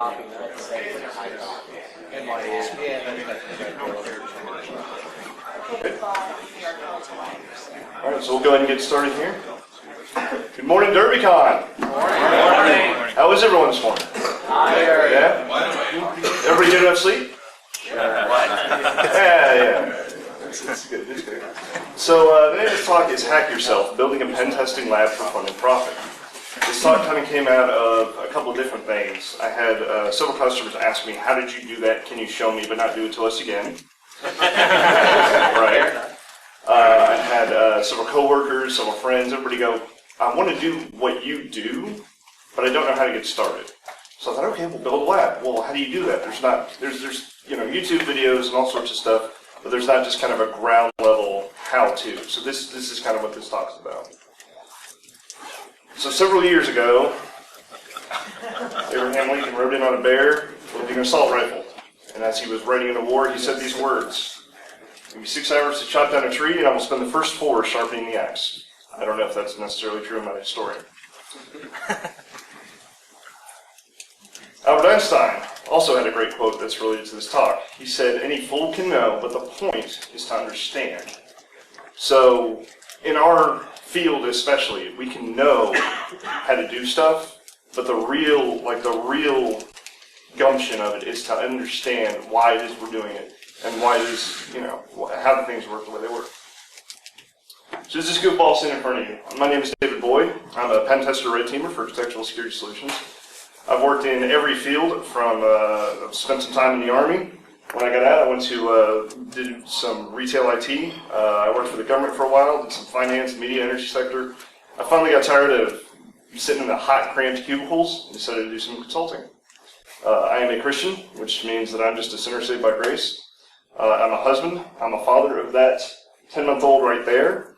Alright, so we'll go ahead and get started here. Good morning, Derbycon. Good morning. How was everyone this morning? Tired. Yeah? Everybody get enough sleep? Yeah. It's good. It's good. So the name of this talk is Hack Yourself, Building a Pen Testing Lab for Fun and Profit. This talk kind of came out of a couple of different things. I had several customers ask me, how did you do that? Can you show me, but not do it to us again? Right. I had several coworkers, several friends, everybody go, I want to do what you do, but I don't know how to get started. So I thought, okay, we'll build a lab. Well, how do you do that? There's YouTube videos and all sorts of stuff, but there's not just kind of a ground level how-to. So this is kind of what this talk's about. So several years ago, Abraham Lincoln rode in on a bear with an assault rifle. And as he was writing an award, he said these words: "Give me 6 hours to chop down a tree, and I will spend the first 4 sharpening the axe." I don't know if that's necessarily true. I'm not a historian. Albert Einstein also had a great quote that's related to this talk. He said, "Any fool can know, but the point is to understand." So in our field especially, we can know how to do stuff, but the real gumption of it is to understand why it is we're doing it and why it is, how the things work the way they work. So this is goofball sitting in front of you. My name is David Boyd. I'm a pen tester red teamer for Contextual Security Solutions. I've worked in every field from, I've spent some time in the Army. When I got out, I went to, did some retail IT. I worked for the government for a while, did some finance, media, energy sector. I finally got tired of sitting in the hot, cramped cubicles and decided to do some consulting. I am a Christian, which means that I'm just a sinner saved by grace. I'm a husband. I'm a father of that 10-month-old right there.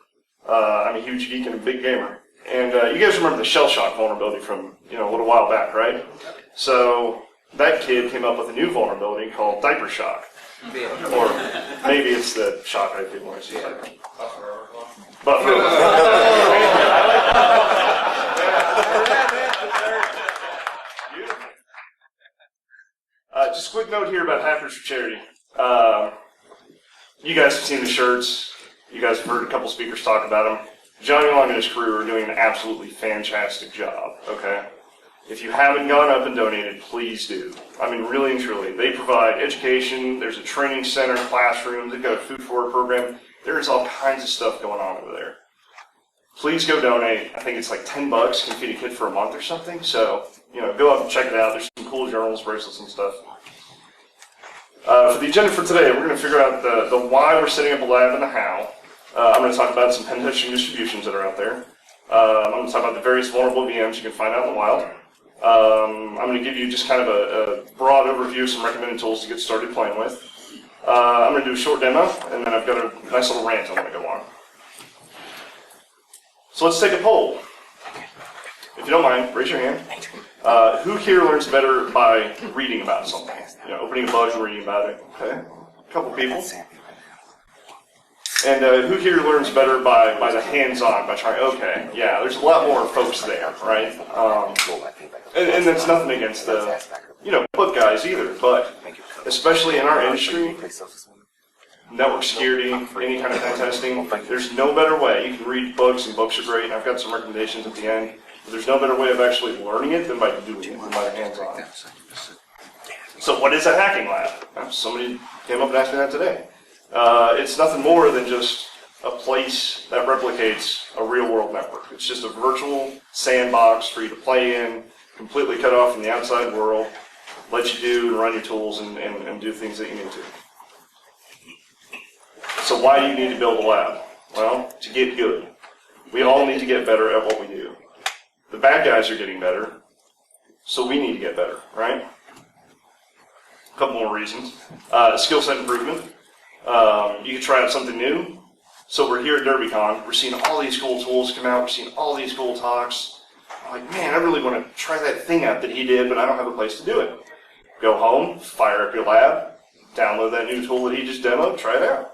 I'm a huge geek and a big gamer. And you guys remember the shell shock vulnerability from, a little while back, right? So that kid came up with a new vulnerability called diaper shock. Or maybe it's the shock I didn't want to see. Buffer. Just a quick note here about Hackers for Charity. You guys have seen the shirts. You guys have heard a couple speakers talk about them. Johnny Long and his crew are doing an absolutely fantastic job, okay? If you haven't gone up and donated, please do. I mean, really and truly. They provide education. There's a training center, classroom. They've got a food forward program. There's all kinds of stuff going on over there. Please go donate. I think it's like $10 can feed a kid for a month or something. So, go up and check it out. There's some cool journals, bracelets, and stuff. For the agenda for today, we're going to figure out the why we're setting up a lab and the how. I'm going to talk about some pen testing distributions that are out there. I'm going to talk about the various vulnerable VMs you can find out in the wild. I'm going to give you just kind of a broad overview of some recommended tools to get started playing with. I'm going to do a short demo, and then I've got a nice little rant I'm going to go on. So let's take a poll. If you don't mind, raise your hand. Who here learns better by reading about something? Opening a book and reading about it. Okay, a couple people. And who here learns better by the hands-on, by trying? Okay, yeah, there's a lot more folks there, right? And that's nothing against the, book guys either, but especially in our industry, network security, any kind of pen testing, there's no better way. You can read books, and books are great, and I've got some recommendations at the end, but there's no better way of actually learning it than by doing it, than by the hands-on. So what is a hacking lab? Somebody came up and asked me that today. It's nothing more than just a place that replicates a real-world network. It's just a virtual sandbox for you to play in, completely cut off from the outside world, let you do and run your tools and do things that you need to. So why do you need to build a lab? Well, to get good. We all need to get better at what we do. The bad guys are getting better, so we need to get better, right? A couple more reasons. Skill set improvement. You can try out something new. So we're here at Derbycon. We're seeing all these cool tools come out. We're seeing all these cool talks. I'm like, man, I really want to try that thing out that he did, but I don't have a place to do it. Go home, fire up your lab, download that new tool that he just demoed, try it out.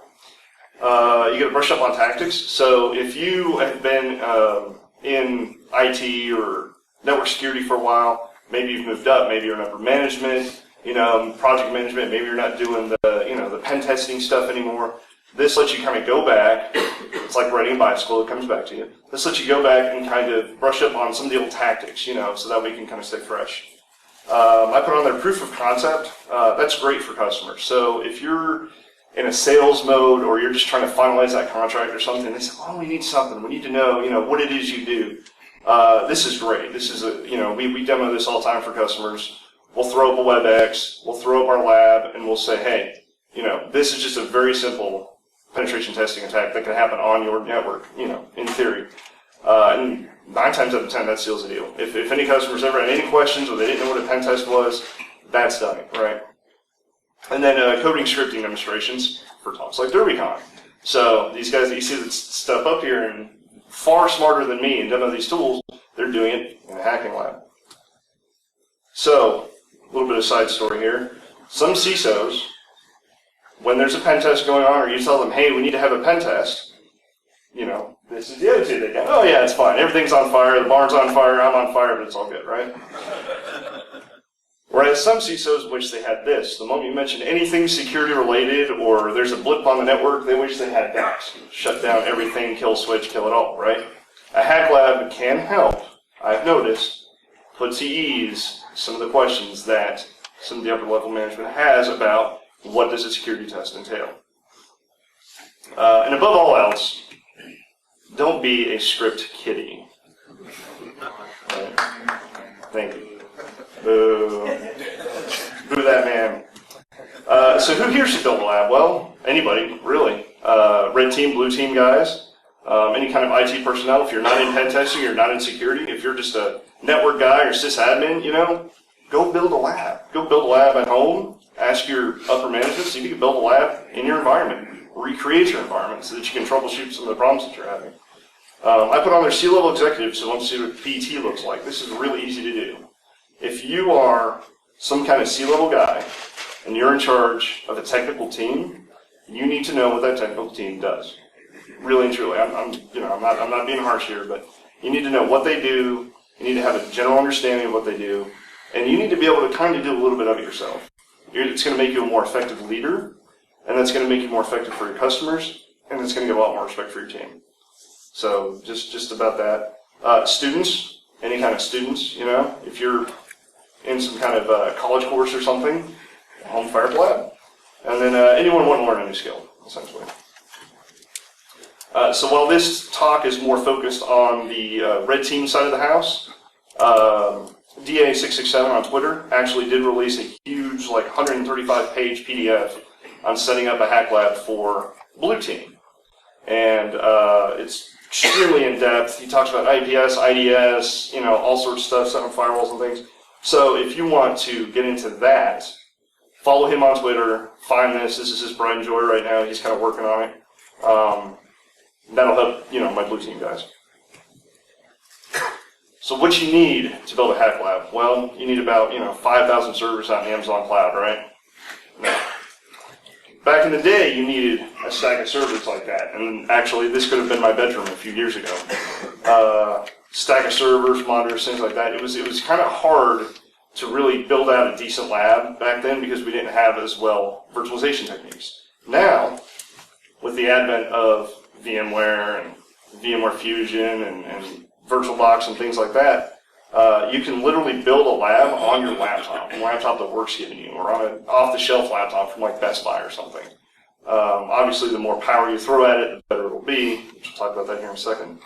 You got to brush up on tactics. So if you have been in IT or network security for a while, Maybe you've moved up. Maybe you're in upper management, project management. Maybe you're not doing the pen testing stuff anymore. This lets you kind of go back. It's like riding a bicycle. It comes back to you. This lets you go back and kind of brush up on some of the old tactics, so that we can kind of stay fresh. I put on there proof of concept. That's great for customers. So if you're in a sales mode or you're just trying to finalize that contract or something, they say, oh, we need something. We need to know, what it is you do. This is great. This is we demo this all the time for customers. We'll throw up a WebEx, we'll throw up our lab, and we'll say, hey, this is just a very simple penetration testing attack that can happen on your network, in theory. And 9 times out of 10, that seals the deal. If any customers ever had any questions or they didn't know what a pen test was, that's done, right? And then coding scripting demonstrations for talks like Derbycon. So these guys that you see that step up here and far smarter than me and demo these tools, they're doing it in a hacking lab. So, a little bit of side story here. Some CISOs, when there's a pen test going on, or you tell them, hey, we need to have a pen test, this is the attitude they got. Oh yeah, it's fine. Everything's on fire. The barn's on fire. I'm on fire, but it's all good, right? Whereas some CISOs wish they had this. The moment you mention anything security related or there's a blip on the network, they wish they had that. Shut down everything, kill switch, kill it all, right? A hack lab can help, I've noticed, put to ease some of the questions that some of the upper level management has about what does a security test entail. And above all else, don't be a script kiddie. Right? Thank you. Boo. Boo that man. So who here should build a lab? Well, anybody, really. Red team, blue team guys, any kind of IT personnel. If you're not in pen testing, you're not in security, if you're just a network guy or sysadmin, go build a lab. Go build a lab at home. Ask your upper management, see if you can build a lab in your environment. Recreate your environment so that you can troubleshoot some of the problems that you're having. I put on there C-level executives, so let's see what PT looks like. This is really easy to do. If you are some kind of C-level guy and you're in charge of a technical team, you need to know what that technical team does. Really and truly, I'm not being harsh here, but you need to know what they do. You need to have a general understanding of what they do, and you need to be able to kind of do a little bit of it yourself. It's going to make you a more effective leader, and that's going to make you more effective for your customers, and it's going to get a lot more respect for your team. So just about that. Students, any kind of students, if you're in some kind of college course or something, home fire lab. And then anyone want to learn a new skill, essentially. So while this talk is more focused on the red team side of the house, DA667 on Twitter actually did release a huge, 135-page PDF on setting up a hack lab for blue team. And it's extremely in-depth. He talks about IPS, IDS, all sorts of stuff, setting up firewalls and things. So if you want to get into that, follow him on Twitter, find this. This is his pride and joy right now. He's kind of working on it. That'll help, my blue team guys. So what you need to build a hack lab? Well, you need about, 5,000 servers out in the Amazon cloud, right? No. Back in the day, you needed a stack of servers like that. And actually, this could have been my bedroom a few years ago. Stack of servers, monitors, things like that. It was kind of hard to really build out a decent lab back then because we didn't have as well virtualization techniques. Now, with the advent of VMware and VMware Fusion and VirtualBox and things like that, you can literally build a lab on your laptop, a laptop that work's giving you, or on an off-the-shelf laptop from Best Buy or something. Obviously, the more power you throw at it, the better it'll be. We'll talk about that here in a second.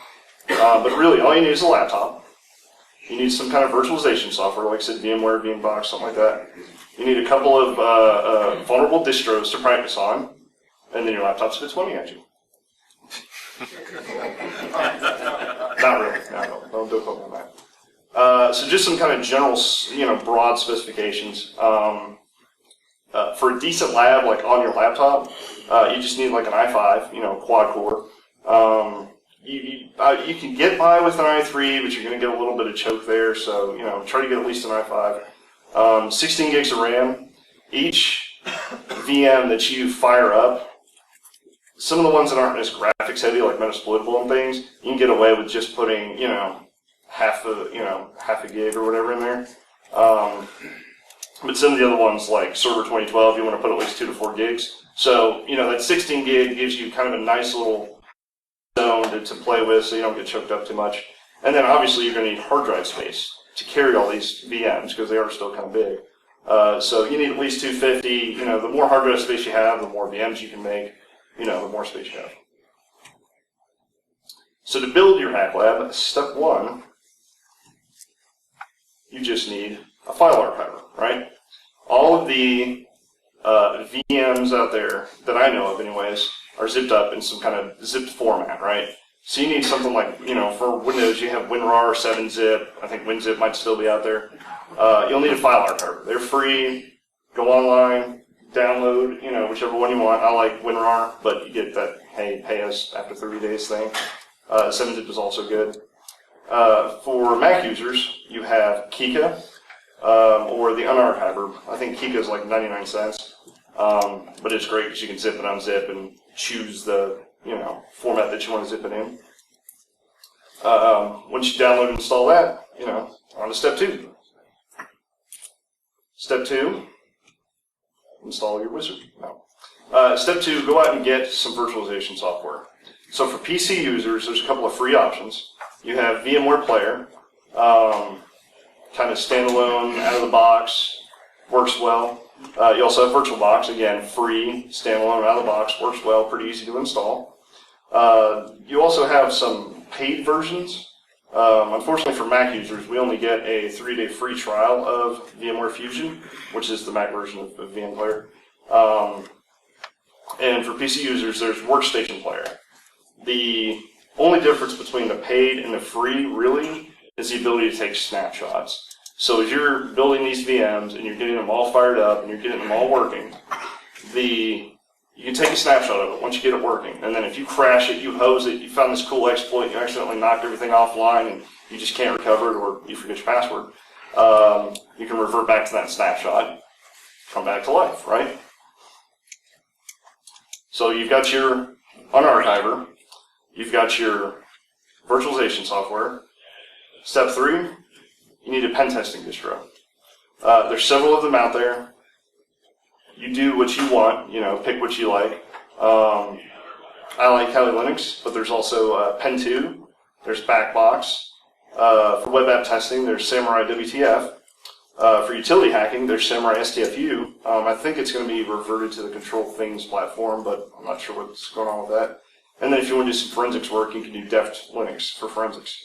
But really, all you need is a laptop. You need some kind of virtualization software, like I said, VMware, VMbox, something like that. You need a couple of vulnerable distros to practice on, and then your laptop spits money at you. Not really. Don't do a poke on that. So just some kind of general, broad specifications. For a decent lab, on your laptop, you just need an i5, quad core. You can get by with an i3, but you're going to get a little bit of choke there. So try to get at least an i5. 16 gigs of RAM. Each VM that you fire up, some of the ones that aren't as graphics heavy, like Metasploitable and things, you can get away with just putting, half a gig or whatever in there. But some of the other ones, like Server 2012, you want to put at least 2 to 4 gigs. So, that 16 gig gives you kind of a nice little zone to play with so you don't get choked up too much. And then obviously you're going to need hard drive space to carry all these VMs because they are still kind of big. So you need at least 250. The more hard drive space you have, the more VMs you can make, the more space you have. So to build your hack lab, step 1, you just need a file archiver, right? All of the VMs out there that I know of anyways are zipped up in some kind of zipped format, right? So you need something like, for Windows you have WinRAR 7-zip, I think WinZip might still be out there. You'll need a file archiver. They're free, go online, download, whichever one you want. I like WinRAR, but you get that, hey, pay us after 30 days thing. 7-zip is also good. For Mac users, you have Kika, or the Unarchiver. I think Kika is like 99 cents, but it's great because you can zip and unzip and choose the format that you want to zip it in. Once you download and install that, on to step 2. Step 2, install your wizard. No. Step 2, go out and get some virtualization software. So for PC users, there's a couple of free options. You have VMware Player, kind of standalone, out of the box, works well. You also have VirtualBox, again, free, standalone, out of the box, works well, pretty easy to install. You also have some paid versions. Unfortunately for Mac users, we only get a 3-day free trial of VMware Fusion, which is the Mac version of VM Player. And for PC users, there's Workstation Player. The only difference between the paid and the free, really, is the ability to take snapshots. So as you're building these VMs and you're getting them all fired up and you're getting them all working, you can take a snapshot of it once you get it working. And then if you crash it, you hose it, you found this cool exploit, you accidentally knocked everything offline and you just can't recover it or you forget your password, you can revert back to that snapshot, come back to life, right? So you've got your Unarchiver, you've got your virtualization software. Step 3, you need a Pentesting distro. There's several of them out there. You do what you want, pick what you like. I like Kali Linux, but there's also Pen2, there's Backbox. For web app testing, there's Samurai WTF. For utility hacking, there's Samurai STFU. I think it's going to be reverted to the Control Things platform, but I'm not sure what's going on with that. And then if you want to do some forensics work, you can do Deft Linux for forensics.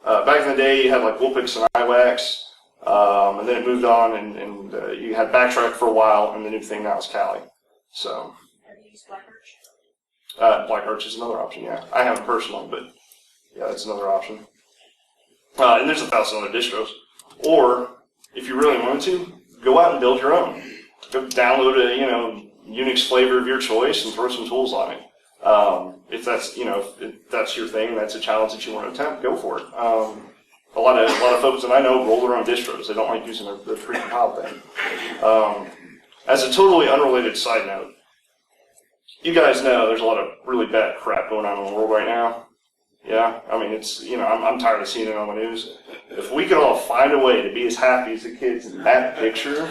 Back in the day, you had like Woolpix and iWax, and then it moved on, and you had Backtrack for a while, and the new thing now is Kali. So, Have you used Blackarch? Blackarch is another option, yeah. I haven't personally, but yeah, that's another option. And there's 1,000 other distros. Or, if you really want to, go out and build your own. Go download a Unix flavor of your choice and throw some tools on it. If that's if that's your thing, that's a challenge that you want to attempt, go for it. A lot of folks that I know roll their own distros. They don't like using the precompiled thing. As a totally unrelated side note, you guys know there's a lot of really bad crap going on in the world right now. Yeah, I mean it's I'm tired of seeing it on the news. If we could all find a way to be as happy as the kids in that picture,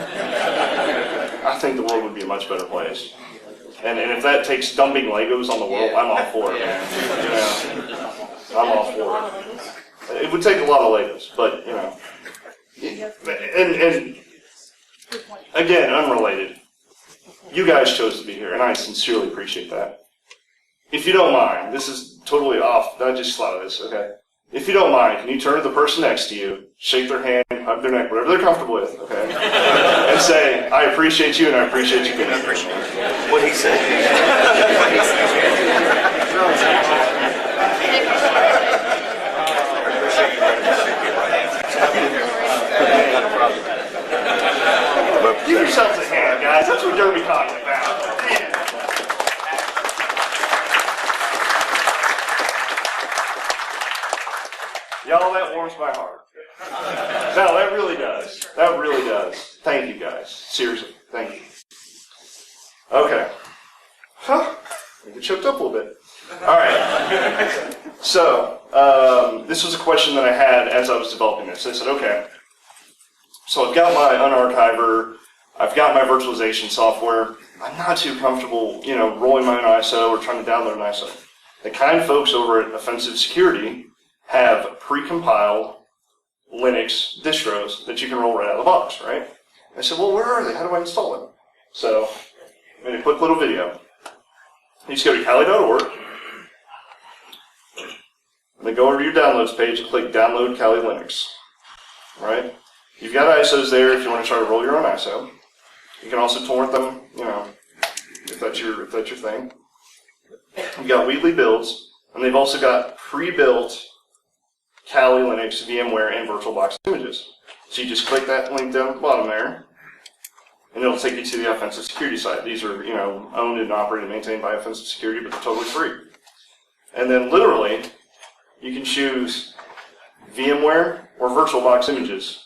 I think the world would be a much better place. And if that takes dumping Legos on the world, I'm all for it, man. I'm all for it. It would take a lot of Legos, but and again, unrelated. You guys chose to be here, and I sincerely appreciate that. If you don't mind, this is totally off. I just thought of this, okay? If you don't mind, can you turn to the person next to you, shake their hand, hug their neck, whatever they're comfortable with, okay? And say, I appreciate you and I appreciate you being here. What he said. Give yourselves a hand, guys. That's what Derbycon is about. Man. Y'all, that warms my heart. No, that really does. That really does. Thank you, guys. Seriously, thank you. Okay. I get choked up a little bit. All right. So, this was a question that I had as I was developing this. I said, okay, So I've got my unarchiver, I've got my virtualization software. I'm not too comfortable, rolling my own ISO or trying to download an ISO. The kind folks over at Offensive Security have pre-compiled Linux distros that you can roll right out of the box, right? I said, well, where are they? How do I install them? So I made a quick little video. You just go to Kali.org, and then go over to your downloads page and click Download Kali Linux, right? You've got ISOs there if you want to try to roll your own ISO. You can also torrent them, if that's your thing. You've got Wheatley builds, and they've also got pre-built Kali Linux, VMware, and VirtualBox images. So you just click that link down at the bottom there, and it'll take you to the Offensive Security site. These are, owned and operated and maintained by Offensive Security, but they're totally free. And then literally, you can choose VMware or VirtualBox images.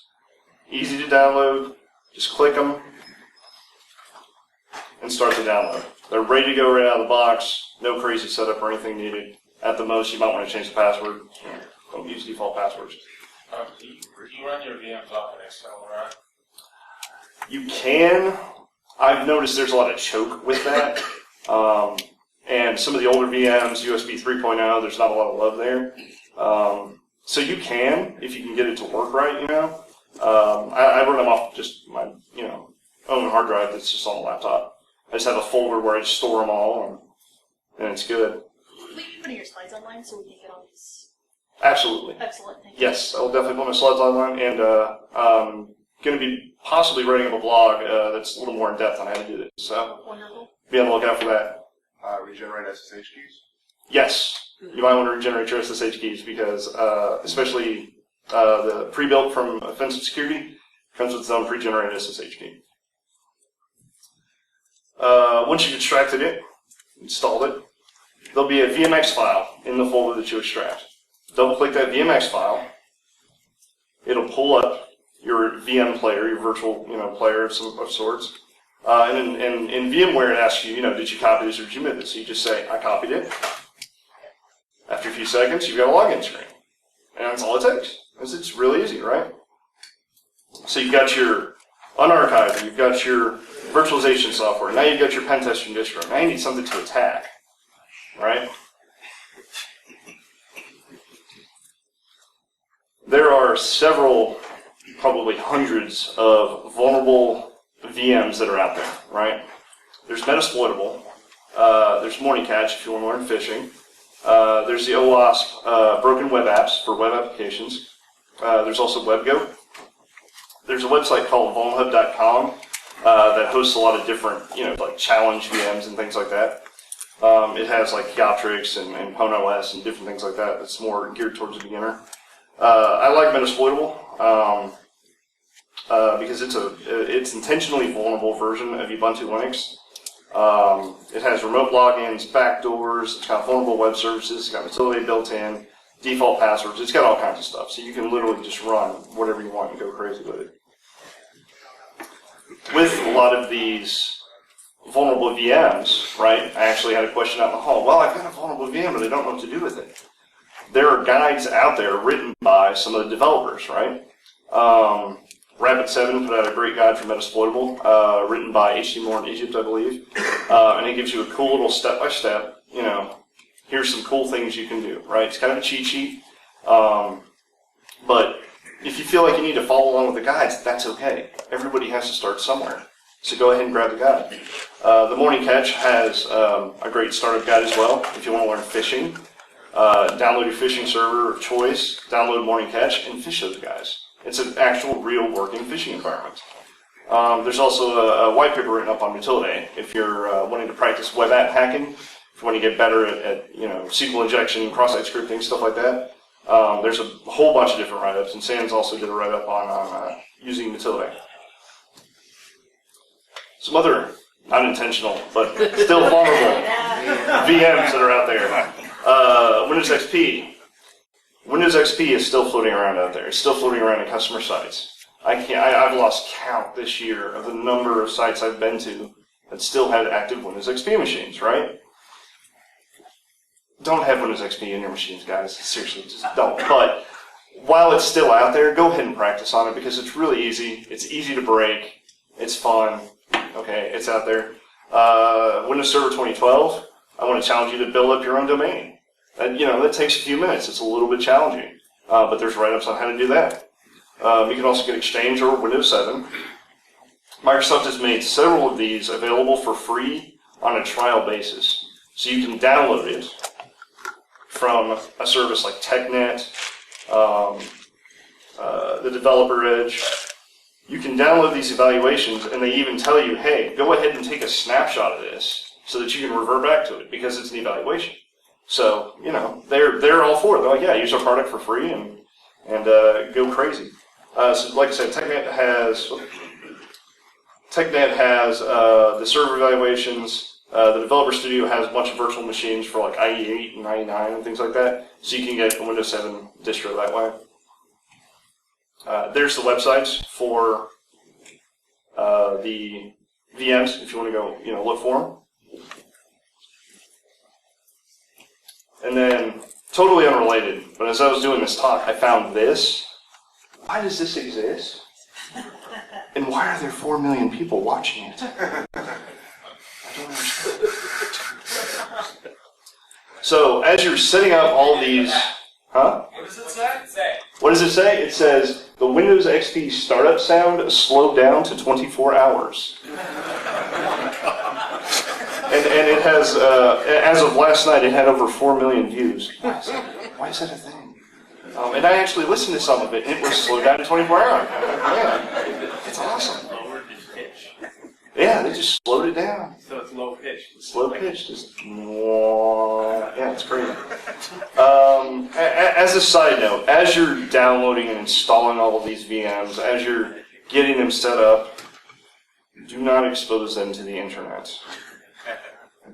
Easy to download. Just click them and start the download. They're ready to go right out of the box. No crazy setup or anything needed. At the most, you might want to change the password. Don't use default passwords. You run your VMs off in Excel, right? You can. I've noticed there's a lot of choke with that. And some of the older VMs, USB 3.0, there's not a lot of love there. So you can, if you can get it to work right, I run them off just my, own hard drive that's just on the laptop. I just have a folder where I just store them all, and it's good. Will you put your slides online so we can get all these? Absolutely. Excellent, thank you. Yes, I will definitely put my slides online, and I'm going to be possibly writing up a blog that's a little more in depth on how to do this. So Wonderful. be on the lookout for that. Regenerate SSH keys? Yes, you might want to regenerate your SSH keys because, especially the pre-built from Offensive Security, comes with its own pre-generated SSH key. Once you've extracted it, installed it, there'll be a VMX file in the folder that you extract. Double-click that VMX file. It'll pull up your VM player, your virtual player of sorts. And in VMware, it asks you, did you copy this or did you move this? So you just say, I copied it. After a few seconds, you've got a login screen. And that's all it takes. It's really easy, right? So you've got your unarchiver, you've got your virtualization software, now you've got your Pentesting distro. Now you need something to attack, right? There are several, probably hundreds of vulnerable VMs that are out there, right? There's Metasploitable, there's Morning Catch if you want to learn phishing, there's the OWASP broken web apps for web applications, there's also WebGoat. There's a website called vulnhub.com that hosts a lot of different, like challenge VMs and things like that. It has like Yatrix and PwnOS and different things like that. It's more geared towards a beginner. I like Metasploitable because it's intentionally vulnerable version of Ubuntu Linux. It has remote logins, backdoors, it's got vulnerable web services, it's got utility built in, default passwords, it's got all kinds of stuff. So you can literally just run whatever you want and go crazy with it. With a lot of these vulnerable VMs, right, I actually had a question out in the hall. Well, I've got a vulnerable VM, but I don't know what to do with it. There are guides out there written by some of the developers, right? Rapid7 put out a great guide for Metasploitable, written by H.D. Moore in Egypt, I believe. And it gives you a cool little step-by-step, here's some cool things you can do, right? It's kind of a cheat sheet. But if you feel like you need to follow along with the guides, that's okay. Everybody has to start somewhere. So go ahead and grab the guide. The Morning Catch has a great startup guide as well. If you want to learn phishing, download your phishing server of choice, download Morning Catch, and phish those guys. It's an actual real working phishing environment. There's also a white paper written up on Utility. If you're wanting to practice web app hacking, if you want to get better at SQL injection, cross-site scripting, stuff like that, there's a whole bunch of different write-ups, and Sans also did a write-up on using Utility. Some other unintentional, but still vulnerable VMs that are out there. Windows XP. Windows XP is still floating around out there. It's still floating around in customer sites. I've lost count this year of the number of sites I've been to that still had active Windows XP machines, right? Don't have Windows XP in your machines, guys. Seriously, just don't. But while it's still out there, go ahead and practice on it because it's really easy. It's easy to break. It's fun. Okay, it's out there. Windows Server 2012, I want to challenge you to build up your own domain. And, that takes a few minutes. It's a little bit challenging, but there's write-ups on how to do that. You can also get Exchange or Windows 7. Microsoft has made several of these available for free on a trial basis. So you can download it from a service like TechNet, the Developer Edge. You can download these evaluations, and they even tell you, hey, go ahead and take a snapshot of this so that you can revert back to it because it's an evaluation. So, they're all for it. They're like, yeah, use our product for free and go crazy. So, like I said, TechNet has the server evaluations. The Developer Studio has a bunch of virtual machines for like IE8 and IE9 and things like that. So you can get a Windows 7 distro that way. There's the websites for the VMs if you want to go, look for them. And then, totally unrelated, but as I was doing this talk, I found this. Why does this exist? And why are there 4 million people watching it? I don't understand. So, as you're setting up all these... Huh? What does it say? What does it say? It says, the Windows XP startup sound slowed down to 24 hours. And it has, as of last night, it had over 4 million views. Why is that a thing? And I actually listened to some of it, and it was slowed down to 24 hours. Yeah, it's awesome. Lowered the pitch. Yeah, they just slowed it down. So it's low pitch. Slow pitch, just yeah, it's crazy. As a side note, as you're downloading and installing all of these VMs, as you're getting them set up, do not expose them to the internet.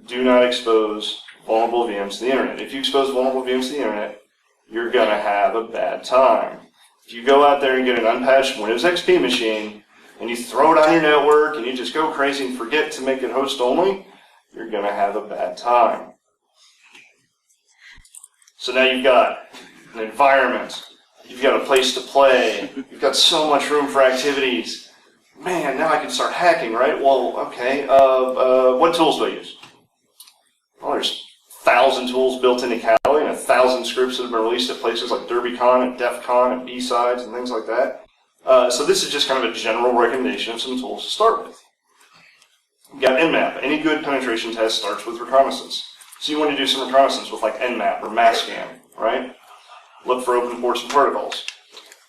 Do not expose vulnerable VMs to the internet. If you expose vulnerable VMs to the internet, you're going to have a bad time. If you go out there and get an unpatched Windows XP machine, and you throw it on your network, and you just go crazy and forget to make it host only, you're going to have a bad time. So now you've got an environment, you've got a place to play, you've got so much room for activities. Man, now I can start hacking, right? Well, okay, what tools do I use? Well, there's 1,000 tools built into Kali and 1,000 scripts that have been released at places like Derbycon and DEFCON and B-Sides and things like that. So this is just kind of a general recommendation of some tools to start with. You've got Nmap. Any good penetration test starts with reconnaissance. So you want to do some reconnaissance with like Nmap or Masscan, right? Look for open ports and protocols.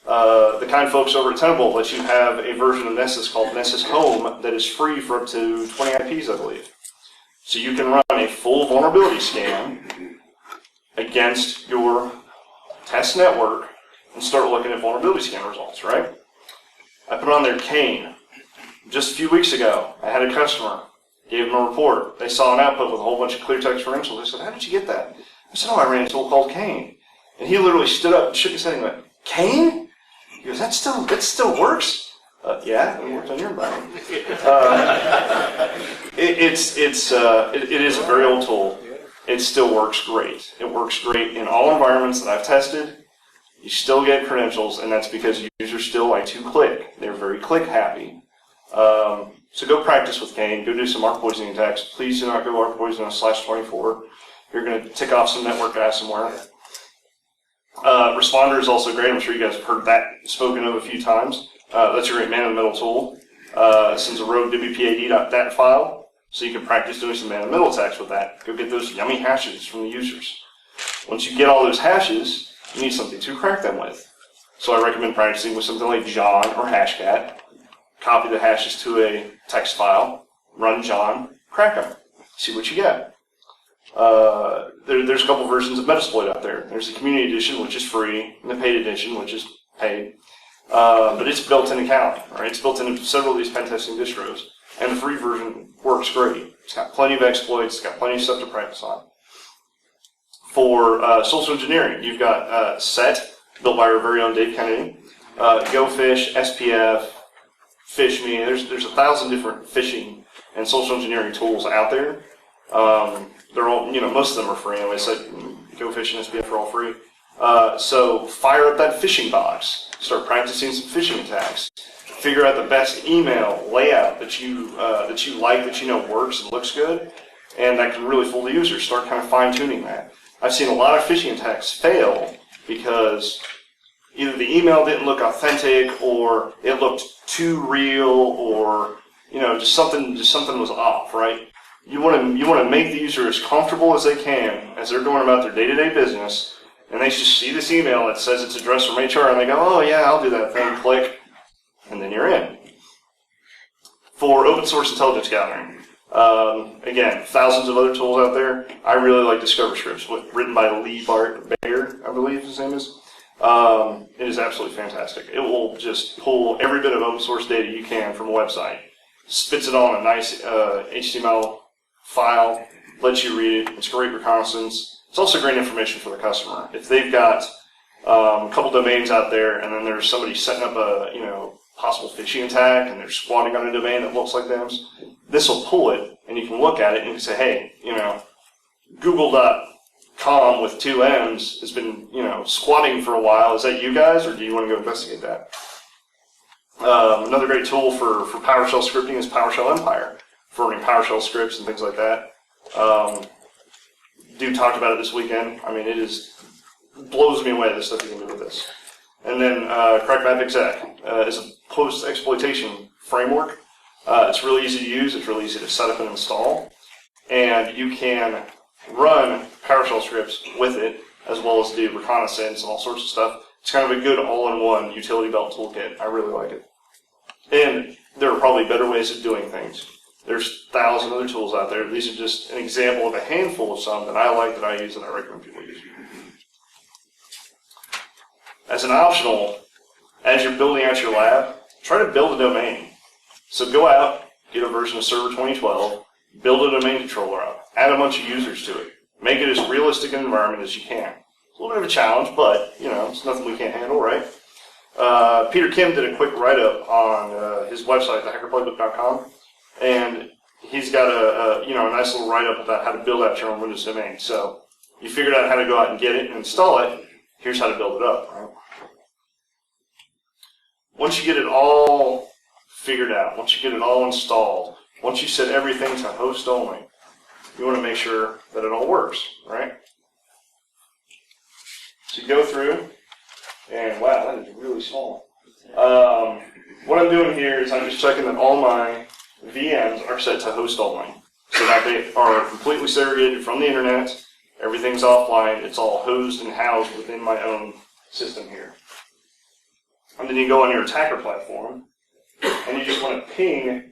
The kind folks over at Tenable let you have a version of Nessus called Nessus Home that is free for up to 20 IPs, I believe. So you can run a full vulnerability scan against your test network and start looking at vulnerability scan results, right? I put on there Kane. Just a few weeks ago, I had a customer, gave them a report. They saw an output with a whole bunch of clear text credentials. They said, how did you get that? I said, I ran a tool called Kane. And he literally stood up and shook his head and went, Kane? He goes, that still works? Yeah, it worked on your environment. It is a very old tool. It still works great. It works great in all environments that I've tested. You still get credentials, and that's because users still like to click. They're very click happy. So go practice with Kane. Go do some ARC poisoning attacks. Please do not go ARC poisoning on /24. You're going to tick off some network ransomware. Responder is also great. I'm sure you guys have heard that spoken of a few times. That's a great man-in-the-middle tool. Sends a rogue wpad.dat file, so you can practice doing some man-in-the-middle attacks with that. Go get those yummy hashes from the users. Once you get all those hashes, you need something to crack them with. So I recommend practicing with something like John or Hashcat. Copy the hashes to a text file, run John, crack them, see what you get. There's a couple versions of Metasploit out there. There's the Community Edition, which is free, and the Paid Edition, which is paid. But it's built into Kali, right? It's built into several of these pen testing distros, and the free version works great. It's got plenty of exploits, it's got plenty of stuff to practice on. For social engineering, you've got SET, built by our very own Dave Kennedy, GoFish, SPF, PhishMe. There's 1,000 different phishing and social engineering tools out there. They're all, most of them are free. Anyway, so GoFish and SPF are all free. So fire up that phishing box. Start practicing some phishing attacks. Figure out the best email layout that you like, that you know works and looks good, and that can really fool the user. Start kind of fine-tuning that. I've seen a lot of phishing attacks fail because either the email didn't look authentic, or it looked too real, or just something was off, right? You want to make the user as comfortable as they can as they're going about their day-to-day business, and they just see this email that says it's addressed from HR, and they go, oh yeah, I'll do that thing, click, and then you're in. For open source intelligence gathering, again, thousands of other tools out there. I really like Discover Scripts, written by Lee Baird, I believe his name is. It is absolutely fantastic. It will just pull every bit of open source data you can from a website, spits it on a nice HTML file, lets you read it. It's great reconnaissance. It's also great information for the customer. If they've got a couple domains out there, and then there's somebody setting up a possible phishing attack, and they're squatting on a domain that looks like theirs, this will pull it, and you can look at it and you can say, hey, Google.com with 2 M's has been, squatting for a while. Is that you guys, or do you want to go investigate that? Another great tool for PowerShell scripting is PowerShell Empire, for running PowerShell scripts and things like that. Dude talked about it this weekend. I mean, blows me away the stuff you can do with this. And then CrackMap Exec is a post-exploitation framework. It's really easy to use. It's really easy to set up and install. And you can run PowerShell scripts with it, as well as do reconnaissance and all sorts of stuff. It's kind of a good all-in-one utility belt toolkit. I really like it. And there are probably better ways of doing things. There's 1,000 other tools out there. These are just an example of a handful of some that I like, that I use, and I recommend people use. As an optional, as you're building out your lab, try to build a domain. So go out, get a version of Server 2012, build a domain controller up, add a bunch of users to it. Make it as realistic an environment as you can. It's a little bit of a challenge, but, it's nothing we can't handle, right? Peter Kim did a quick write-up on his website, thehackerplaybook.com, and he's got a nice little write-up about how to build out your own Windows domain. So you figured out how to go out and get it and install it. Here's how to build it up, right? Once you get it all figured out, once you get it all installed, once you set everything to host only, you want to make sure that it all works, right? So you go through, and wow, that is really small. What I'm doing here is I'm just checking that all my VMs are set to host only, so that they are completely segregated from the internet. Everything's offline. It's all hosed and housed within my own system here. And then you go on your attacker platform, and you just want to ping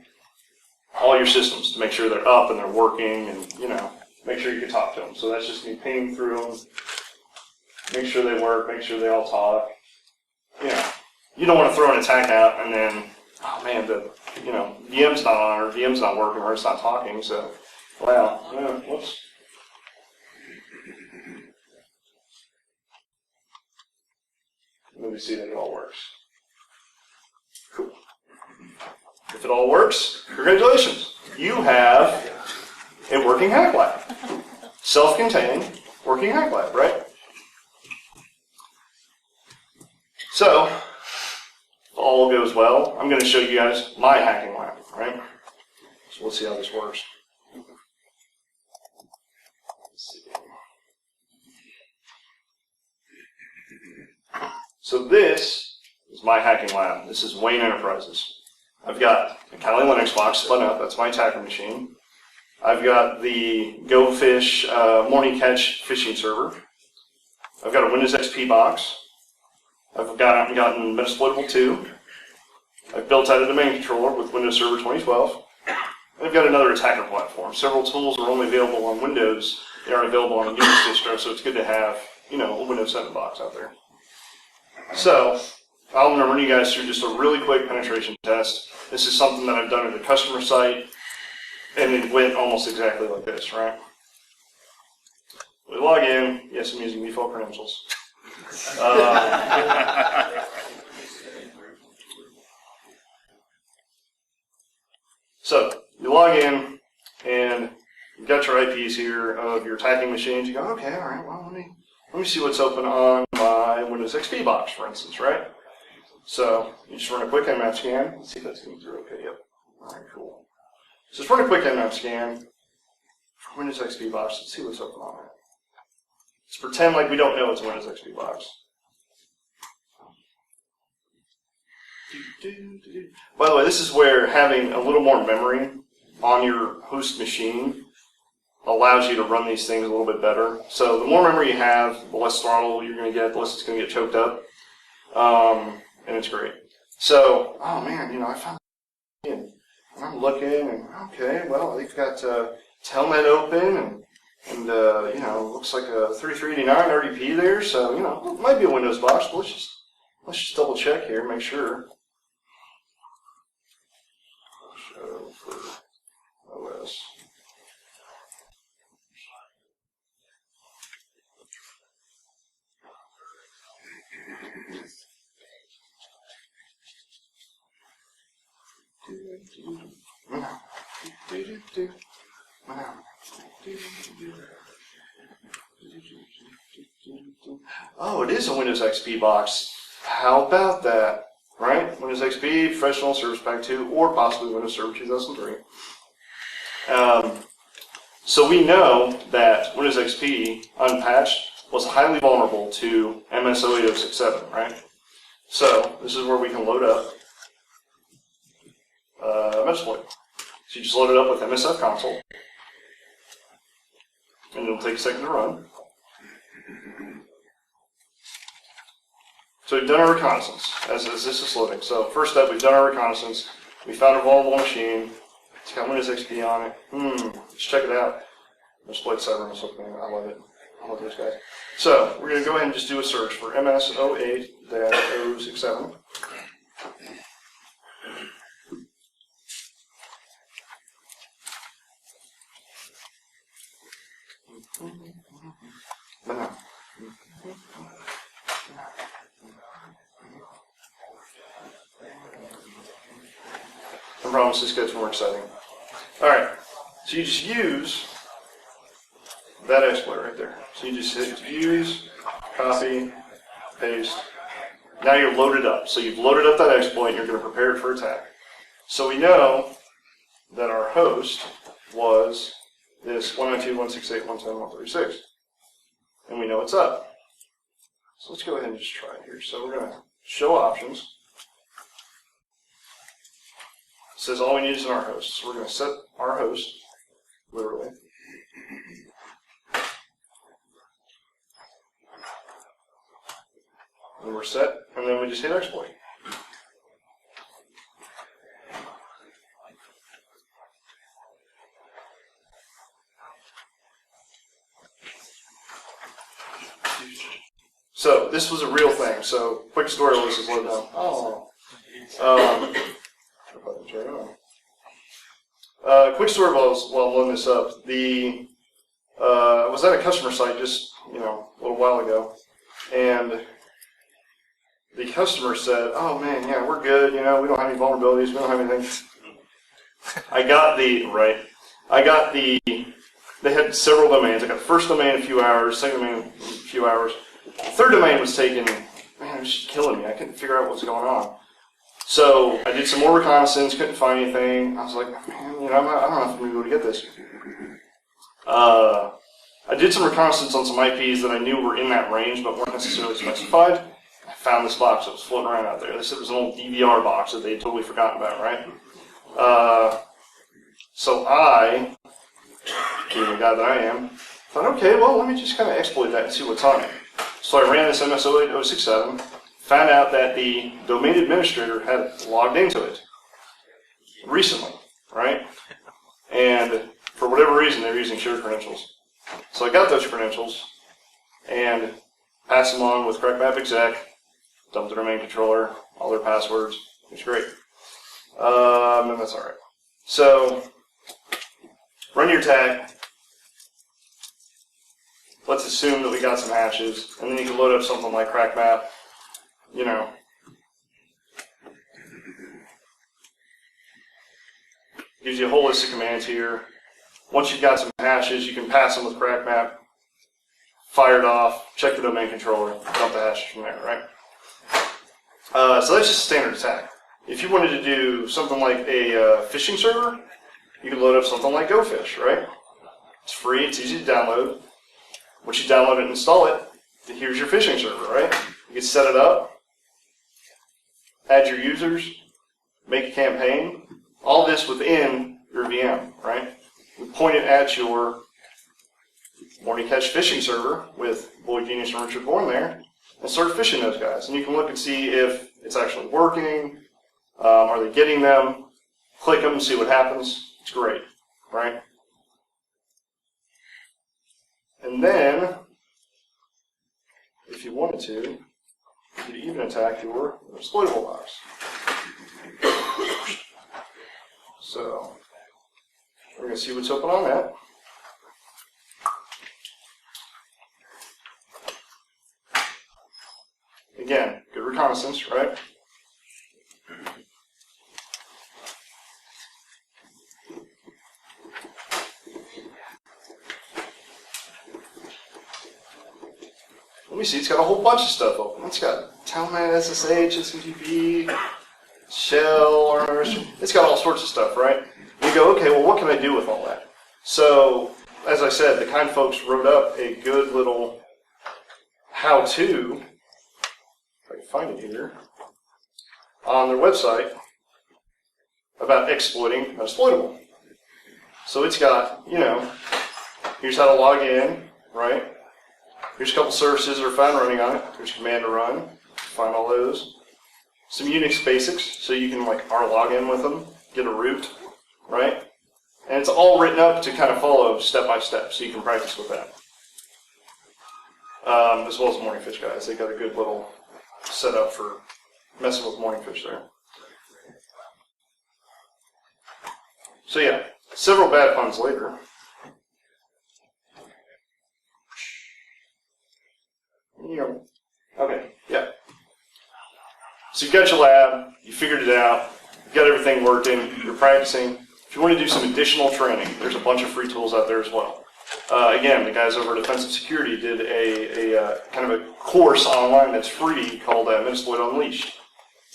all your systems to make sure they're up and they're working, and make sure you can talk to them. So that's just me pinging through them, make sure they work, make sure they all talk. You don't want to throw an attack out and then, oh man, the VM's not on, or VM's not working, or it's not talking. So, wow, whoops. Let me see that it all works. Cool. If it all works, congratulations. You have a working hack lab. Self-contained working hack lab, right? So, if all goes well, I'm going to show you guys my hacking lab, right? So let's see how this works. So this is my hacking lab. This is Wayne Enterprises. I've got a Kali Linux box spun up. That's my attacker machine. I've got the GoFish Morning Catch phishing server. I've got a Windows XP box. I've gotten Metasploitable 2. I've built out a domain controller with Windows Server 2012. And I've got another attacker platform. Several tools are only available on Windows. They aren't available on a Unix distro, so it's good to have a Windows 7 box out there. So, I'm going to run you guys through just a really quick penetration test. This is something that I've done at a customer site, and it went almost exactly like this, right? We log in. Yes, I'm using default credentials. So, you log in, and got your IPs here of your attacking machines. You go, okay, all right, well, let me see what's open on my my Windows XP box, for instance, right? So you just run a quick nmap scan. Let's see if that's coming through okay. Yep. All right, cool. So just run a quick nmap scan for Windows XP box. Let's see what's open on it. Let's pretend like we don't know it's a Windows XP box. By the way, this is where having a little more memory on your host machine allows you to run these things a little bit better. So the more memory you have, the less throttle you're going to get, the less it's going to get choked up. And it's great. So, oh man, I found it, and I'm looking, and okay, well, they've got Telnet open, and looks like a 3389 RDP there, so, it might be a Windows box, but let's just double check here, make sure. Show for OS. Oh, it is a Windows XP box. How about that? Right? Windows XP, Professional, Service Pack 2, or possibly Windows Server 2003. So we know that Windows XP, unpatched, was highly vulnerable to MS-08067, right? So this is where we can load up Metasploit. So you just load it up with MSF console, and it'll take a second to run. So we've done our reconnaissance as this is loading. So first step, we've done our reconnaissance. We found a vulnerable machine. It's got Windows XP on it. Let's check it out. Metasploit Cybernous opening. I love it. I love those guys. So we're going to go ahead and just do a search for MS08-067. I promise this gets more exciting. Alright, so you just use that exploit right there. So you just hit use, copy, paste. Now you're loaded up. So you've loaded up that exploit and you're going to prepare it for attack. So we know that our host was this 192.168.110.136. And we know it's up. So let's go ahead and just try it here. So we're going to show options. It says all we need is in our host. So we're going to set our host, literally. And we're set, and then we just hit exploit. So this was a real thing. So quick story while this is loaded down. Quick story while I'm loading this up. I was at a customer site just a little while ago, and the customer said, "Oh man, yeah, we're good. We don't have any vulnerabilities. We don't have anything." They had several domains. I got the first domain in a few hours, second domain in a few hours. The third domain was taken. Man, it was just killing me. I couldn't figure out what was going on. So I did some more reconnaissance, couldn't find anything. I was like, man, I don't know if I'm going to be able to get this. I did some reconnaissance on some IPs that I knew were in that range but weren't necessarily specified. I found this box that was floating around out there. They said it was an old DVR box that they had totally forgotten about, right? So I, being the guy that I am, thought, okay, well, let me just kind of exploit that and see what's on it. So I ran this MS-08067, found out that the domain administrator had logged into it recently, right? And for whatever reason, they were using shared credentials. So I got those credentials and passed them on with CrackMap exec, dumped the domain controller, all their passwords. It's great. And that's all right. So run your attack. Let's assume that we got some hashes, and then you can load up something like CrackMap. Gives you a whole list of commands here. Once you've got some hashes, you can pass them with CrackMap. fire it off, check the domain controller, dump the hashes from there, right? So that's just a standard attack. If you wanted to do something like a phishing server, you can load up something like GoFish, right? It's free, it's easy to download. Once you download it and install it, here's your phishing server, right? You can set it up, add your users, make a campaign, all this within your VM, right? You point it at your Morning Catch phishing server with Boy Genius and Richard Bourne there, and start phishing those guys. And you can look and see if it's actually working, are they getting them, click them, see what happens. It's great, right? And then, if you wanted to, you could even attack your exploitable box. So, we're going to see what's open on that. Again, good reconnaissance, right? Let me see, it's got a whole bunch of stuff open. It's got Telnet, SSH, SMTP, Shell, it's got all sorts of stuff, right? And you go, okay, well, what can I do with all that? So, as I said, the kind folks wrote up a good little how-to, if I can find it here, on their website about exploiting unexploitable. So it's got, here's how to log in, right? Here's a couple services that are fine running on it. There's a command to run. Find all those. Some Unix basics, so you can log in with them, get a root, right? And it's all written up to kind of follow step by step, so you can practice with that. As well as Morning Fish guys. They got a good little setup for messing with Morning Fish there. So yeah, several bad puns later. Okay, yeah. So you've got your lab, you figured it out, you've got everything working, you're practicing. If you want to do some additional training, there's a bunch of free tools out there as well. Again, the guys over at Offensive Security did a kind of a course online that's free called Metasploit Unleashed.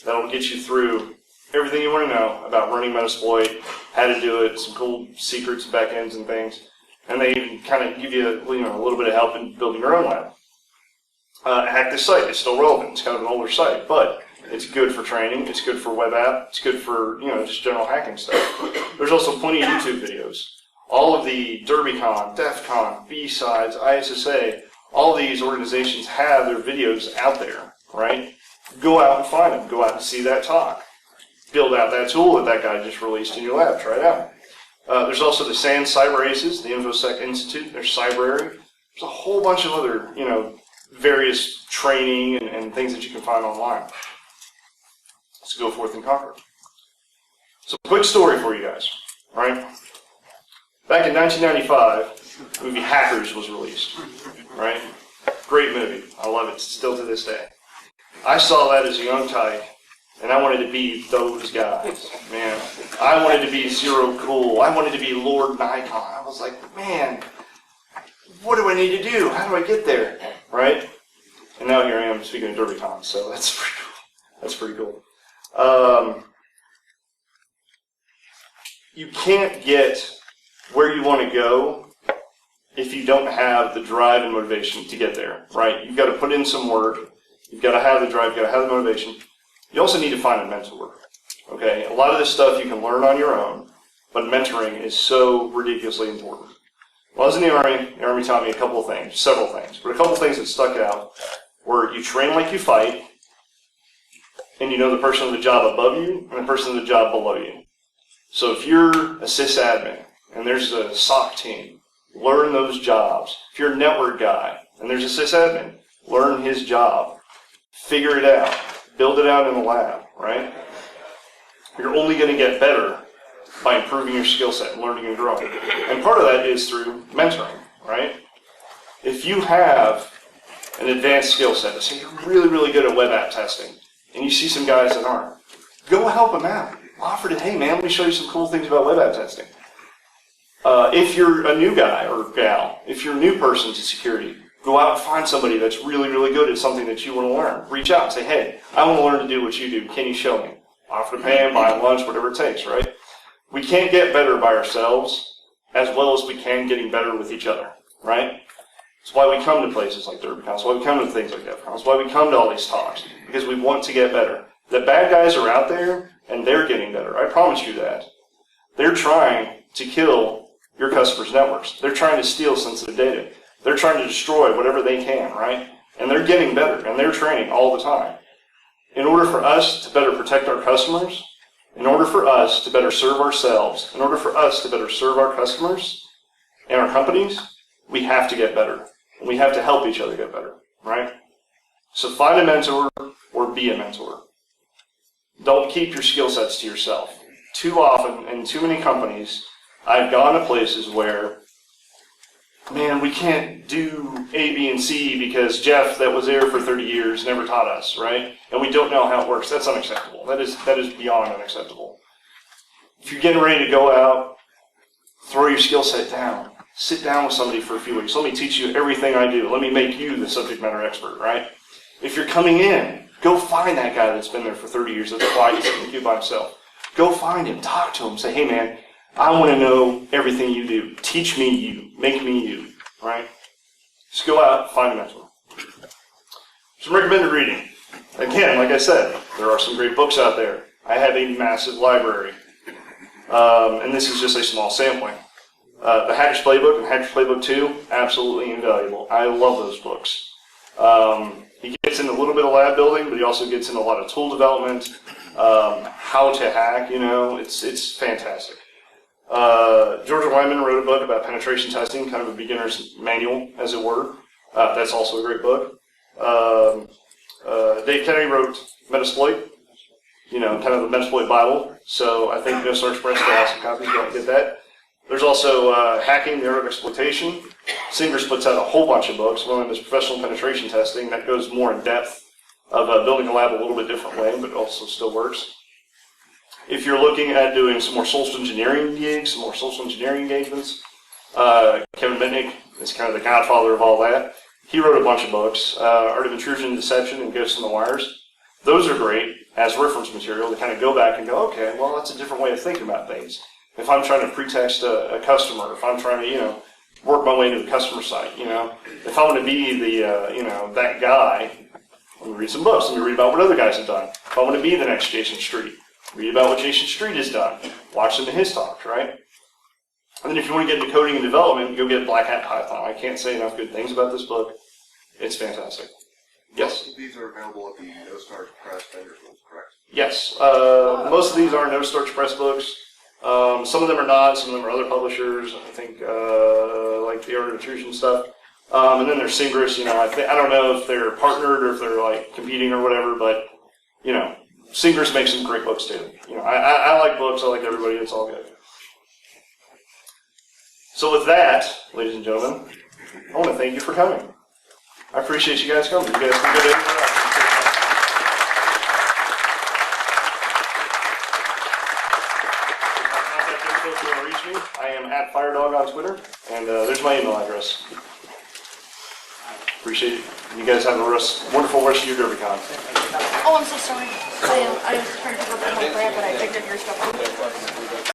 That'll get you through everything you want to know about running Metasploit, how to do it, some cool secrets, backends, and things. And they even kind of give you a little bit of help in building your own lab. Hack This Site is still relevant. It's kind of an older site, but it's good for training. It's good for web app. It's good for just general hacking stuff. There's also plenty of YouTube videos. All of the Derbycon, DEF CON, B-Sides, ISSA, all these organizations have their videos out there, right? Go out and find them. Go out and see that talk. Build out that tool that guy just released in your lab. Try it out. There's also the SANS Cyber Aces, the InfoSec Institute. There's Cybrary. There's a whole bunch of other, various training and things that you can find online. Let's go forth and conquer. So, quick story for you guys, right? Back in 1995, the movie Hackers was released, right? Great movie. I love it still to this day. I saw that as a young tyke, and I wanted to be those guys, man. I wanted to be Zero Cool. I wanted to be Lord Nikon. I was like, man, what do I need to do? How do I get there, right? And now here I am speaking of Derbycon, so that's pretty cool. That's pretty cool. You can't get where you want to go if you don't have the drive and motivation to get there, right? You've got to put in some work. You've got to have the drive. You've got to have the motivation. You also need to find a mentor, okay? A lot of this stuff you can learn on your own, but mentoring is so ridiculously important. When I was in the Army taught me a couple of things, several things, but a couple of things that stuck out were you train like you fight, and you know the person on the job above you and the person on the job below you. So if you're a sysadmin and there's a SOC team, learn those jobs. If you're a network guy and there's a sysadmin, learn his job. Figure it out. Build it out in the lab, right? You're only going to get better by improving your skill set, learning and growing. And part of that is through mentoring, right? If you have an advanced skill set, let's say you're really, really good at web app testing, and you see some guys that aren't, go help them out. Offer to, hey man, let me show you some cool things about web app testing. If you're a new guy or gal, if you're a new person to security, Go out and find somebody that's really, really good at something that you want to learn. Reach out and say, hey, I want to learn to do what you do. Can you show me? Offer to pay them, buy them lunch, whatever it takes, right? We can't get better by ourselves as well as we can getting better with each other, right? That's why we come to places like Derbycon. That's why we come to things like Defcon. That's why we come to all these talks, because we want to get better. The bad guys are out there, and they're getting better. I promise you that. They're trying to kill your customers' networks. They're trying to steal sensitive data. They're trying to destroy whatever they can, right? And they're getting better, and they're training all the time. In order for us to better protect our customers, in order for us to better serve ourselves, in order for us to better serve our customers and our companies, we have to get better. And we have to help each other get better, right? So find a mentor or be a mentor. Don't keep your skill sets to yourself. Too often, in too many companies, I've gone to places where, man, we can't do A, B, and C because Jeff, that was there for 30 years, never taught us, right? And we don't know how it works. That's unacceptable. That is beyond unacceptable. If you're getting ready to go out, throw your skill set down. Sit down with somebody for a few weeks. Let me teach you everything I do. Let me make you the subject matter expert, right? If you're coming in, go find that guy that's been there for 30 years that's quiet and keep by himself. Go find him. Talk to him. Say, hey, man, I want to know everything you do. Teach me you. Make me you, right? Just go out, find a mentor. Some recommended reading. Again, like I said, there are some great books out there. I have a massive library. And this is just a small sampling. The Hacker's Playbook and Hacker's Playbook 2, absolutely invaluable. I love those books. He gets into a little bit of lab building, but he also gets into a lot of tool development, how to hack, it's fantastic. Georgia Wyman wrote a book about penetration testing, kind of a beginner's manual, as it were. That's also a great book. Dave Kennedy wrote Metasploit, kind of the Metasploit Bible. So I think No Star Express will have some copies. Go and get that. There's also Hacking, the Art of Exploitation. Singer splits out a whole bunch of books. One of them is Professional Penetration Testing. That goes more in depth of building a lab a little bit different way, but also still works. If you're looking at doing some more social engineering gigs, some more social engineering engagements, Kevin Mitnick is kind of the godfather of all that. He wrote a bunch of books, Art of Intrusion and Deception and Ghosts in the Wires. Those are great as reference material to kind of go back and go, okay, well, that's a different way of thinking about things. If I'm trying to pretext a customer, if I'm trying to, work my way to the customer site, if I want to be the, that guy, let me read some books. Let me read about what other guys have done. If I want to be the next Jason Street, read about what Jason Street has done. Watch some of his talks, right? And then if you want to get into coding and development, go get Black Hat Python. I can't say enough good things about this book. It's fantastic. Yes? Most of these are available at the No Stars Press vendor tools, correct? Yes. Most of these are No Starch Press books. Some of them are not. Some of them are other publishers. I think like the Art of Intrusion stuff. And then there's Syngress. I don't know if they're partnered or if they're like competing or whatever, but Syngress makes some great books too. I like books. I like everybody. It's all good. So with that, ladies and gentlemen, I want to thank you for coming. I appreciate you guys coming. You guys can go to anywhere else. If you want to reach me, I am at FireDog on Twitter, and there's my email address. Appreciate it. You guys have a wonderful rest of your Derbycon. Oh, I'm so sorry. I was trying to remember my crap, but I picked up your stuff.